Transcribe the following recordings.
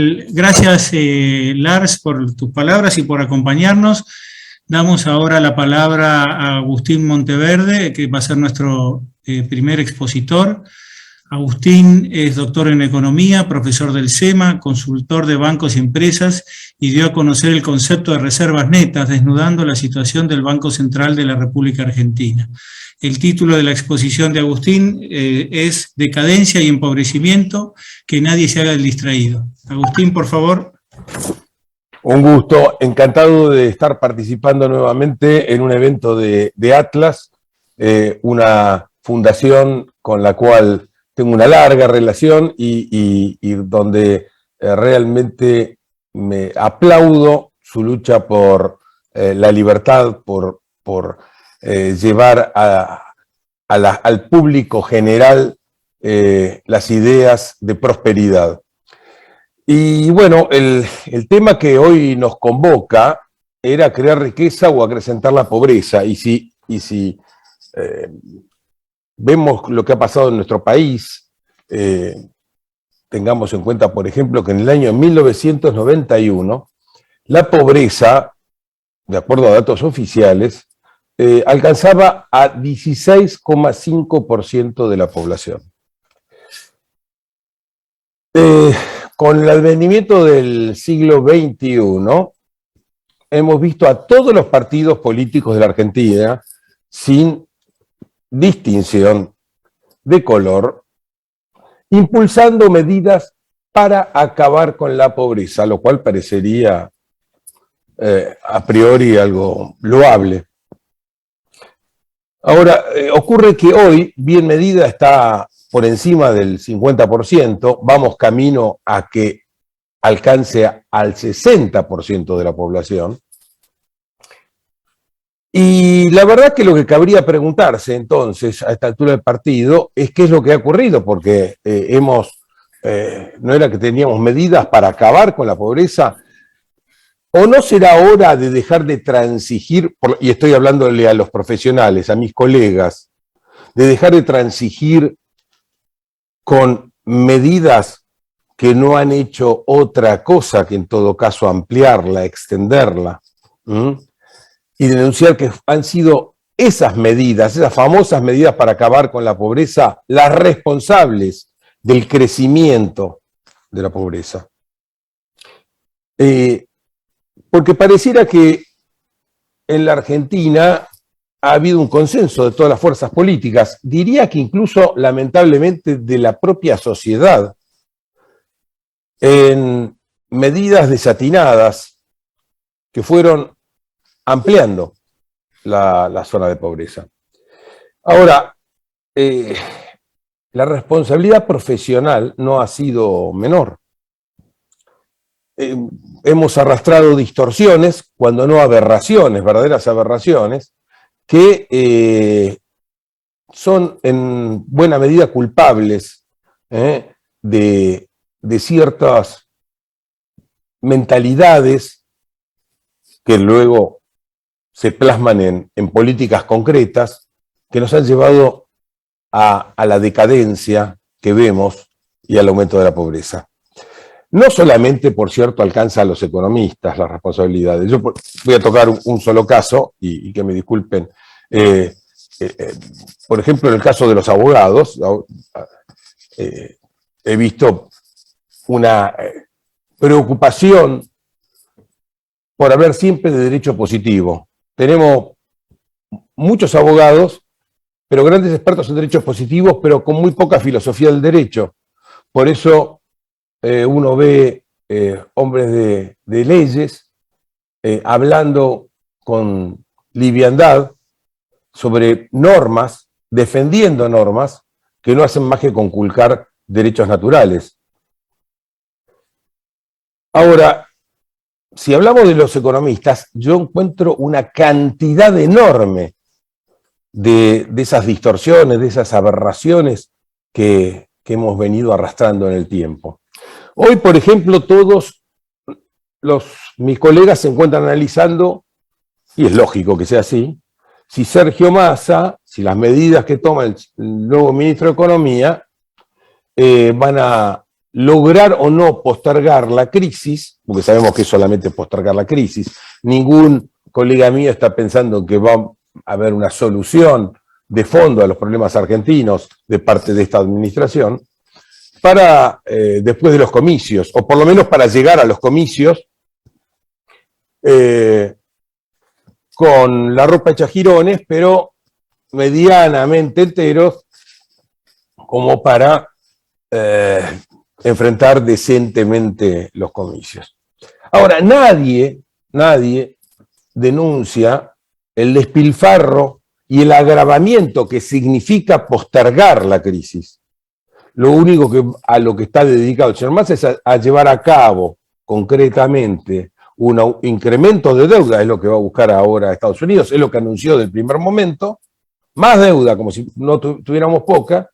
Gracias, Lars, por tus palabras y por acompañarnos. Damos ahora la palabra a Agustín Monteverde, que va a ser nuestro primer expositor. Agustín es doctor en Economía, profesor del SEMA, consultor de bancos y empresas, y dio a conocer el concepto de reservas netas, desnudando la situación del Banco Central de la República Argentina. El título de la exposición de Agustín es Decadencia y empobrecimiento, que nadie se haga el distraído. Agustín, por favor. Un gusto, encantado de estar participando nuevamente en un evento de Atlas, una fundación con la cual tengo una larga relación y donde realmente me aplaudo su lucha por la libertad, por llevar al público general las ideas de prosperidad. Y bueno, el tema que hoy nos convoca era crear riqueza o acrecentar la pobreza. Y si vemos lo que ha pasado en nuestro país, tengamos en cuenta, por ejemplo, que en el año 1991, la pobreza, de acuerdo a datos oficiales, alcanzaba a 16,5% de la población. Con el advenimiento del siglo XXI, hemos visto a todos los partidos políticos de la Argentina, sin distinción de color, impulsando medidas para acabar con la pobreza, lo cual parecería a priori algo loable. Ahora, ocurre que hoy, bien medida, está por encima del 50%, vamos camino a que alcance al 60% de la población. Y la verdad que lo que cabría preguntarse entonces, a esta altura del partido, es qué es lo que ha ocurrido, porque no era que teníamos medidas para acabar con la pobreza, o no será hora de dejar de transigir, y estoy hablándole a los profesionales, a mis colegas, de dejar de transigir con medidas que no han hecho otra cosa que en todo caso ampliarla, extenderla, y denunciar que han sido esas medidas, esas famosas medidas para acabar con la pobreza, las responsables del crecimiento de la pobreza. Porque pareciera que en la Argentina ha habido un consenso de todas las fuerzas políticas, diría que incluso lamentablemente de la propia sociedad, en medidas desatinadas que fueron ampliando la zona de pobreza. Ahora, la responsabilidad profesional no ha sido menor. Hemos arrastrado distorsiones, cuando no aberraciones, verdaderas aberraciones, que son en buena medida culpables de ciertas mentalidades que luego se plasman en políticas concretas que nos han llevado a la decadencia que vemos y al aumento de la pobreza. No solamente, por cierto, alcanza a los economistas las responsabilidades. Yo voy a tocar un solo caso, y que me disculpen. Por ejemplo, en el caso de los abogados, he visto una preocupación por hablar siempre de derecho positivo. Tenemos muchos abogados, pero grandes expertos en derechos positivos, pero con muy poca filosofía del derecho. Por eso uno ve hombres de leyes hablando con liviandad sobre normas, defendiendo normas que no hacen más que conculcar derechos naturales. Ahora, si hablamos de los economistas, yo encuentro una cantidad enorme de esas distorsiones, de esas aberraciones que hemos venido arrastrando en el tiempo. Hoy, por ejemplo, todos mis colegas se encuentran analizando, y es lógico que sea así, si Sergio Massa, si las medidas que toma el nuevo ministro de Economía van a lograr o no postergar la crisis, porque sabemos que es solamente postergar la crisis, ningún colega mío está pensando que va a haber una solución de fondo a los problemas argentinos de parte de esta administración, para después de los comicios, o por lo menos para llegar a los comicios con la ropa hecha jirones, pero medianamente enteros, como para enfrentar decentemente los comicios. Ahora, nadie denuncia el despilfarro y el agravamiento que significa postergar la crisis. Lo único que a lo que está dedicado el señor Massa es a llevar a cabo concretamente un incremento de deuda, es lo que va a buscar ahora Estados Unidos, es lo que anunció del primer momento, más deuda, como si no tuviéramos poca,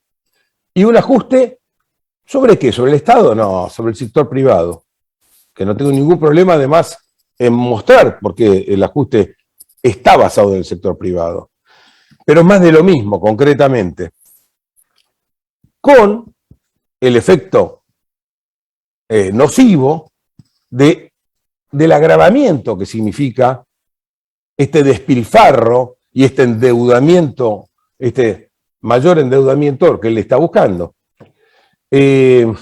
y un ajuste, ¿sobre qué? ¿Sobre el Estado? No, sobre el sector privado, que no tengo ningún problema además en mostrar, porque el ajuste está basado en el sector privado. Pero es más de lo mismo, concretamente, con el efecto nocivo del agravamiento que significa este despilfarro y este endeudamiento, este mayor endeudamiento que él está buscando. Ni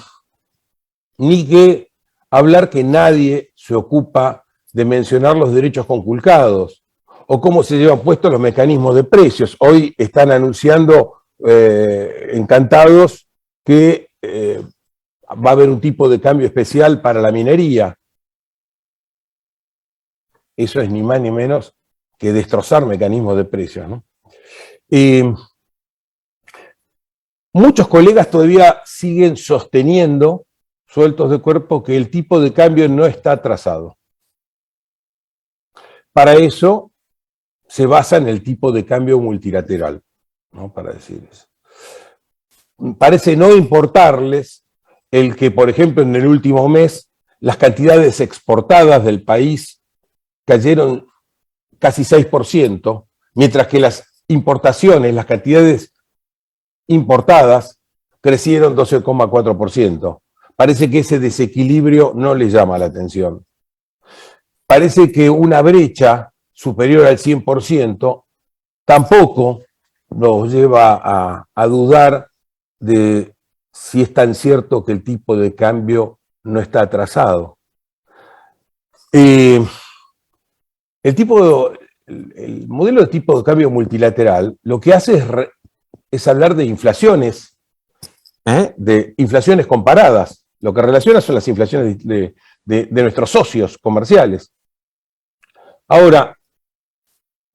que hablar que nadie se ocupa de mencionar los derechos conculcados o cómo se llevan puestos los mecanismos de precios. Hoy están anunciando encantados que va a haber un tipo de cambio especial para la minería. Eso es ni más ni menos que destrozar mecanismos de precios, ¿no? Muchos colegas todavía siguen sosteniendo, sueltos de cuerpo, que el tipo de cambio no está trazado. Para eso se basa en el tipo de cambio multilateral, ¿no? Para decir eso. Parece no importarles el que, por ejemplo, en el último mes, las cantidades exportadas del país cayeron casi 6%, mientras que las importaciones, las cantidades importadas, crecieron 12,4%. Parece que ese desequilibrio no les llama la atención. Parece que una brecha superior al 100% tampoco nos lleva a dudar de si es tan cierto que el tipo de cambio no está atrasado. El modelo de tipo de cambio multilateral lo que hace es hablar de inflaciones, de inflaciones comparadas. Lo que relaciona son las inflaciones de nuestros socios comerciales. Ahora,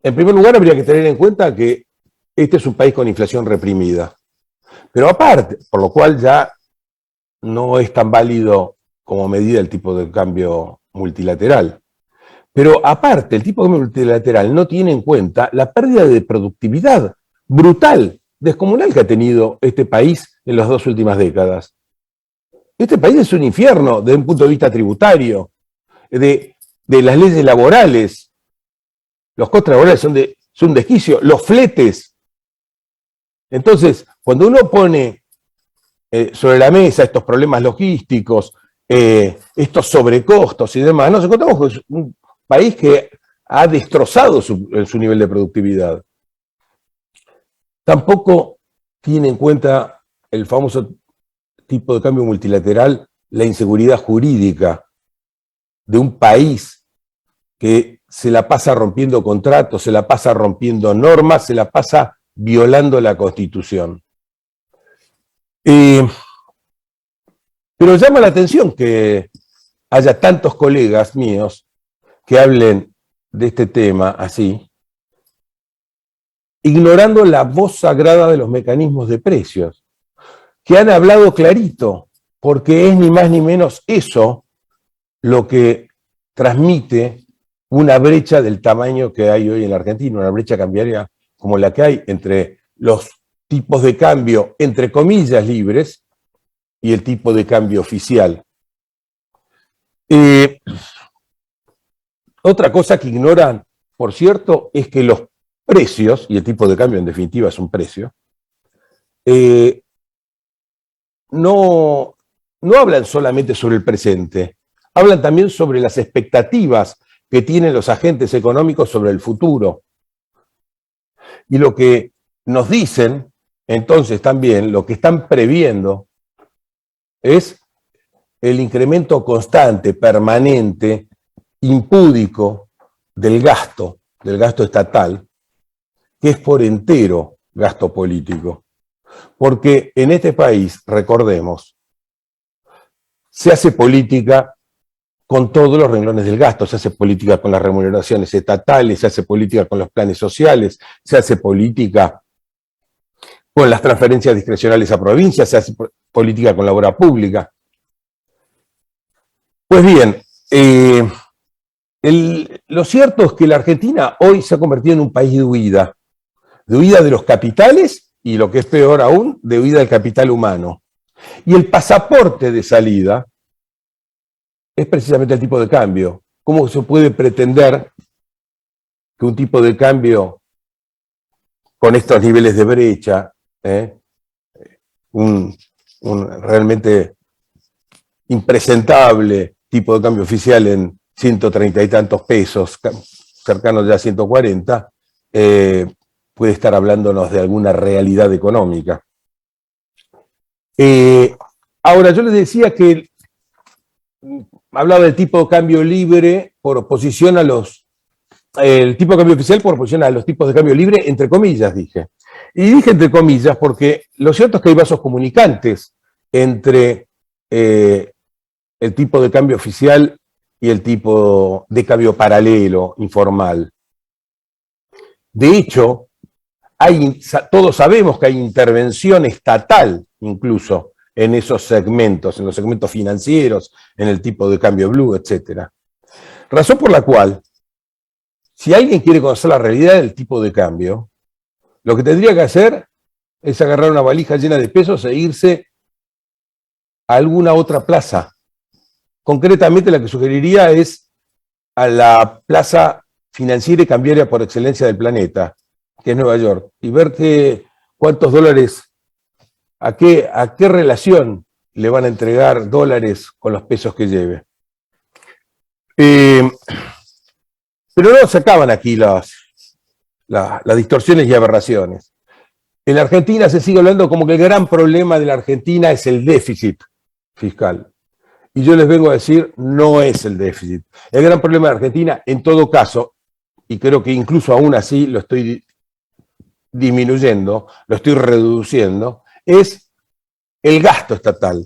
en primer lugar habría que tener en cuenta que este es un país con inflación reprimida. Pero aparte, por lo cual ya no es tan válido como medida el tipo de cambio multilateral. Pero aparte, el tipo de cambio multilateral no tiene en cuenta la pérdida de productividad brutal, descomunal que ha tenido este país en las 2 últimas décadas. Este país es un infierno desde un punto de vista tributario, de las leyes laborales. Los costos laborales son un desquicio, los fletes. Entonces, cuando uno pone sobre la mesa estos problemas logísticos, estos sobrecostos y demás, nos encontramos con un país que ha destrozado su nivel de productividad. Tampoco tiene en cuenta el famoso tipo de cambio multilateral, la inseguridad jurídica de un país que se la pasa rompiendo contratos, se la pasa rompiendo normas, se la pasa violando la Constitución. Pero llama la atención que haya tantos colegas míos que hablen de este tema así, ignorando la voz sagrada de los mecanismos de precios, que han hablado clarito, porque es ni más ni menos eso lo que transmite una brecha del tamaño que hay hoy en la Argentina, una brecha cambiaria como la que hay entre los tipos de cambio, entre comillas, libres, y el tipo de cambio oficial. Otra cosa que ignoran, por cierto, es que los precios, y el tipo de cambio en definitiva es un precio, no no hablan solamente sobre el presente, hablan también sobre las expectativas que tienen los agentes económicos sobre el futuro. Y lo que nos dicen, entonces también, lo que están previendo es el incremento constante, permanente, impúdico del gasto estatal, que es por entero gasto político. Porque en este país, recordemos, se hace política con todos los renglones del gasto, se hace política con las remuneraciones estatales, se hace política con los planes sociales, se hace política con las transferencias discrecionales a provincias, se hace política con la obra pública. Pues bien, lo cierto es que la Argentina hoy se ha convertido en un país de huida de los capitales y, lo que es peor aún, de huida del capital humano. Y el pasaporte de salida es precisamente el tipo de cambio. ¿Cómo se puede pretender que un tipo de cambio con estos niveles de brecha, un realmente impresentable tipo de cambio oficial en 130 y tantos pesos, cercanos ya a 140, puede estar hablándonos de alguna realidad económica? Ahora, yo les decía que hablaba del tipo de cambio libre por oposición a el tipo de cambio oficial por oposición a los tipos de cambio libre, entre comillas, dije. Y dije entre comillas porque lo cierto es que hay vasos comunicantes entre el tipo de cambio oficial y el tipo de cambio paralelo, informal. De hecho, todos sabemos que hay intervención estatal, incluso, en esos segmentos, en los segmentos financieros, en el tipo de cambio blue, etc. Razón por la cual, si alguien quiere conocer la realidad del tipo de cambio, lo que tendría que hacer es agarrar una valija llena de pesos e irse a alguna otra plaza. Concretamente, la que sugeriría es a la plaza financiera y cambiaria por excelencia del planeta, que es Nueva York, y ver cuántos dólares, a qué relación le van a entregar dólares con los pesos que lleve. Pero no se acaban aquí las distorsiones y aberraciones. En la Argentina se sigue hablando como que el gran problema de la Argentina es el déficit fiscal. Y yo les vengo a decir, no es el déficit. El gran problema de Argentina, en todo caso, y creo que incluso aún así lo estoy disminuyendo, lo estoy reduciendo, es el gasto estatal.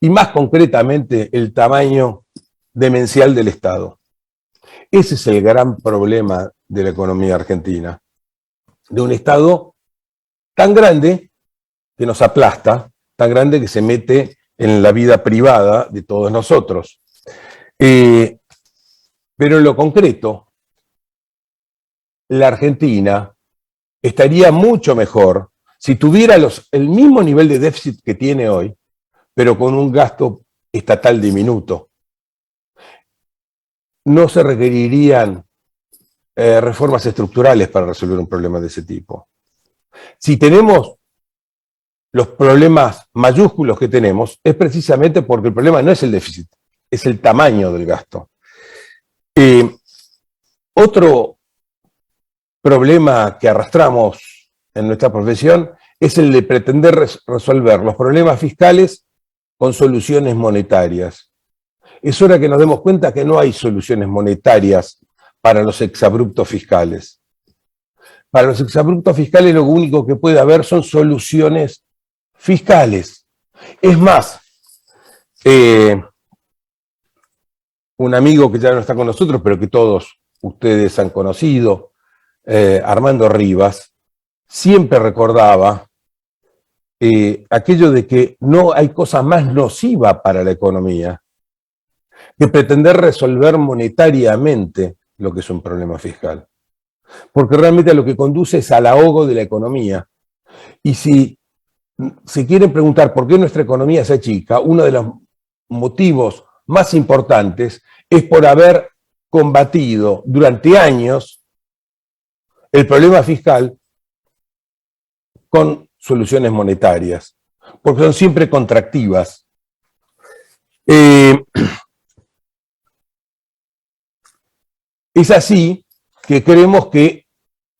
Y más concretamente, el tamaño demencial del Estado. Ese es el gran problema de la economía argentina. De un Estado tan grande que nos aplasta, tan grande que se mete en la vida privada de todos nosotros. Pero en lo concreto, la Argentina estaría mucho mejor si tuviera el mismo nivel de déficit que tiene hoy, pero con un gasto estatal diminuto. No se requerirían reformas estructurales para resolver un problema de ese tipo. Si tenemos los problemas mayúsculos que tenemos, es precisamente porque el problema no es el déficit, es el tamaño del gasto. Otro problema que arrastramos en nuestra profesión es el de pretender resolver los problemas fiscales con soluciones monetarias. Es hora que nos demos cuenta que no hay soluciones monetarias para los exabruptos fiscales. Para los exabruptos fiscales lo único que puede haber son soluciones fiscales. Es más, un amigo que ya no está con nosotros, pero que todos ustedes han conocido, Armando Rivas, siempre recordaba aquello de que no hay cosa más nociva para la economía que pretender resolver monetariamente lo que es un problema fiscal. Porque realmente lo que conduce es al ahogo de la economía. Y si se quieren preguntar por qué nuestra economía se achica, uno de los motivos más importantes es por haber combatido durante años el problema fiscal con soluciones monetarias, porque son siempre contractivas. Es así que creemos que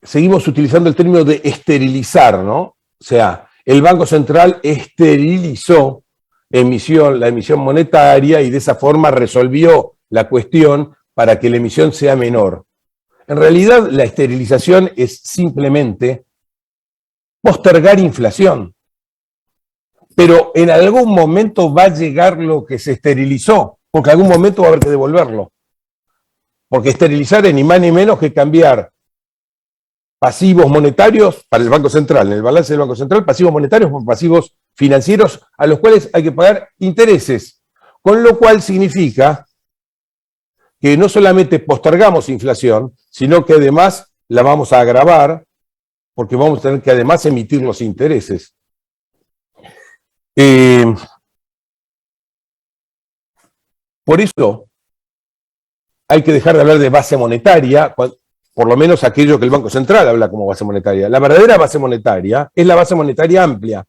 seguimos utilizando el término de esterilizar, ¿no? O sea, el Banco Central esterilizó la emisión monetaria y de esa forma resolvió la cuestión para que la emisión sea menor. En realidad, la esterilización es simplemente postergar inflación. Pero en algún momento va a llegar lo que se esterilizó, porque en algún momento va a haber que devolverlo. Porque esterilizar es ni más ni menos que cambiar pasivos monetarios para el Banco Central, en el balance del Banco Central, pasivos monetarios por pasivos financieros a los cuales hay que pagar intereses. Con lo cual significa que no solamente postergamos inflación, sino que además la vamos a agravar, porque vamos a tener que además emitir los intereses. Por eso hay que dejar de hablar de base monetaria, por lo menos aquello que el Banco Central habla como base monetaria. La verdadera base monetaria es la base monetaria amplia,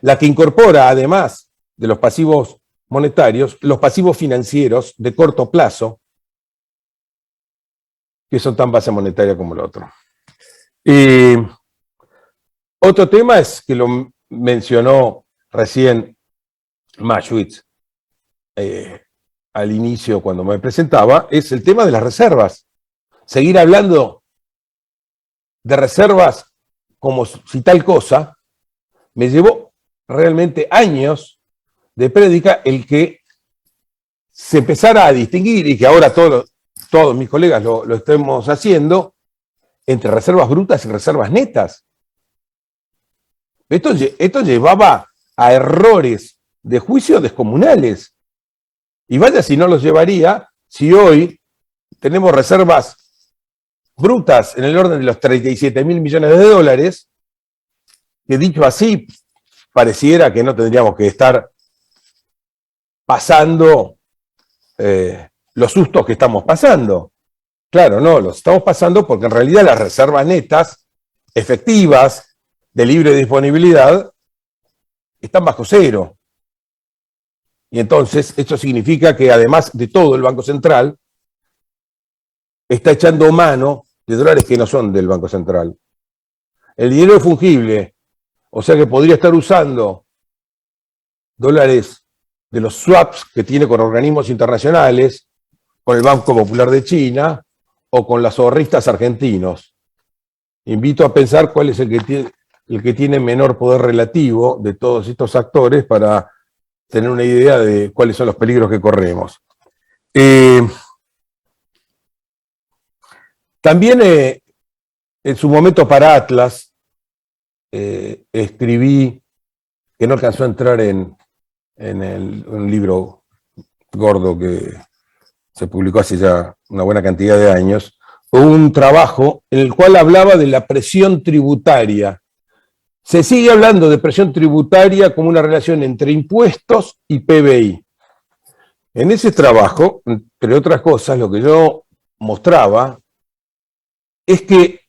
la que incorpora, además de los pasivos monetarios, los pasivos financieros de corto plazo, que son tan base monetaria como el otro. Otro tema es que lo mencionó recién Maschwitz al inicio cuando me presentaba, es el tema de las reservas. Seguir hablando de reservas como si tal cosa me llevó realmente años de prédica el que se empezara a distinguir, y que ahora todos mis colegas lo estemos haciendo, entre reservas brutas y reservas netas. Esto llevaba a errores de juicio descomunales. Y vaya si no los llevaría si hoy tenemos reservas brutas en el orden de los 37.000 millones de dólares, que dicho así, pareciera que no tendríamos que estar pasando los sustos que estamos pasando. Claro, no, los estamos pasando porque en realidad las reservas netas, efectivas, de libre disponibilidad, están bajo cero. Y entonces esto significa que además de todo el Banco Central está echando mano de dólares que no son del Banco Central. El dinero es fungible, o sea que podría estar usando dólares de los swaps que tiene con organismos internacionales, con el Banco Popular de China o con los ahorristas argentinos. Invito a pensar cuál es el que tiene menor poder relativo de todos estos actores para tener una idea de cuáles son los peligros que corremos. También en su momento para Atlas escribí, que no alcanzó a entrar en un libro gordo que se publicó hace ya una buena cantidad de años, un trabajo en el cual hablaba de la presión tributaria. Se sigue hablando de presión tributaria como una relación entre impuestos y PBI. En ese trabajo, entre otras cosas, lo que yo mostraba es que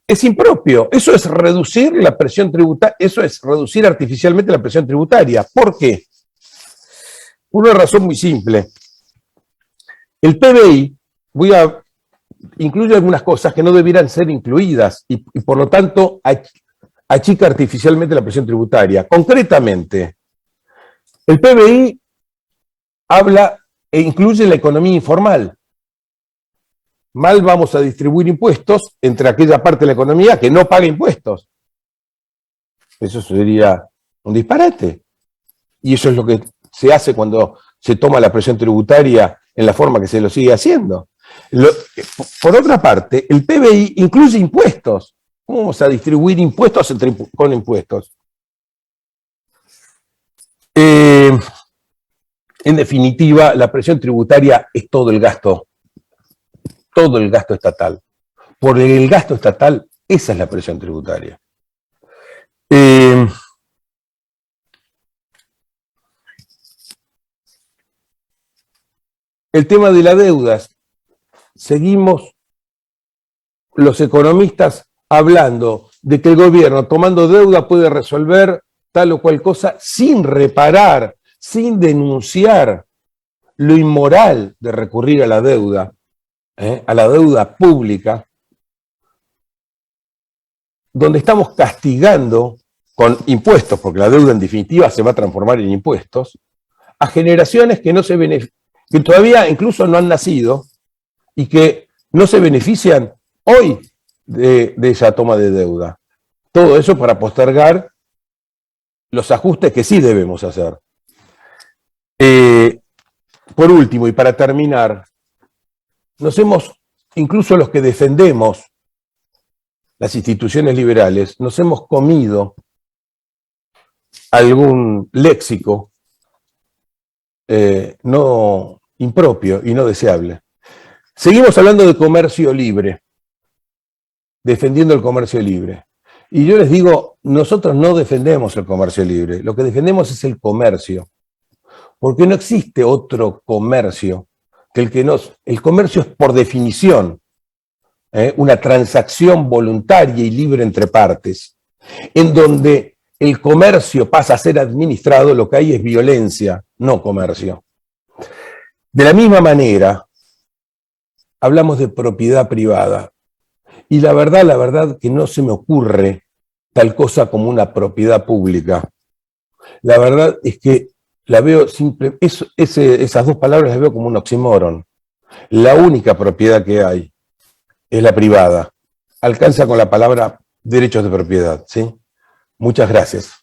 es impropio. Eso es reducir la presión tributaria, eso es reducir artificialmente la presión tributaria. ¿Por qué? Por una razón muy simple. El PBI incluye algunas cosas que no debieran ser incluidas y por lo tanto achica artificialmente la presión tributaria. Concretamente, el PBI habla e incluye la economía informal. Mal vamos a distribuir impuestos entre aquella parte de la economía que no paga impuestos. Eso sería un disparate. Y eso es lo que se hace cuando se toma la presión tributaria en la forma que se lo sigue haciendo. Por otra parte, el PBI incluye impuestos. ¿Cómo vamos a distribuir impuestos con impuestos? En definitiva, la presión tributaria es todo el gasto estatal. Por el gasto estatal, esa es la presión tributaria. El tema de las deudas. Seguimos los economistas hablando de que el gobierno tomando deuda puede resolver tal o cual cosa sin reparar sin denunciar lo inmoral de recurrir a la deuda pública, donde estamos castigando con impuestos, porque la deuda en definitiva se va a transformar en impuestos, a generaciones que que todavía incluso no han nacido y que no se benefician hoy de esa toma de deuda. Todo eso para postergar los ajustes que sí debemos hacer. Por último, y para terminar, incluso los que defendemos las instituciones liberales, nos hemos comido algún léxico no impropio y no deseable. Seguimos hablando de comercio libre, defendiendo el comercio libre. Y yo les digo, nosotros no defendemos el comercio libre, lo que defendemos es el comercio, porque no existe otro comercio que el comercio es por definición una transacción voluntaria y libre entre partes, en donde el comercio pasa a ser administrado, lo que hay es violencia, no comercio. De la misma manera, hablamos de propiedad privada, y la verdad que no se me ocurre tal cosa como una propiedad pública. La verdad es que la veo esas dos palabras las veo como un oxímoron. La única propiedad que hay es la privada. Alcanza con la palabra derechos de propiedad, ¿sí? Muchas gracias.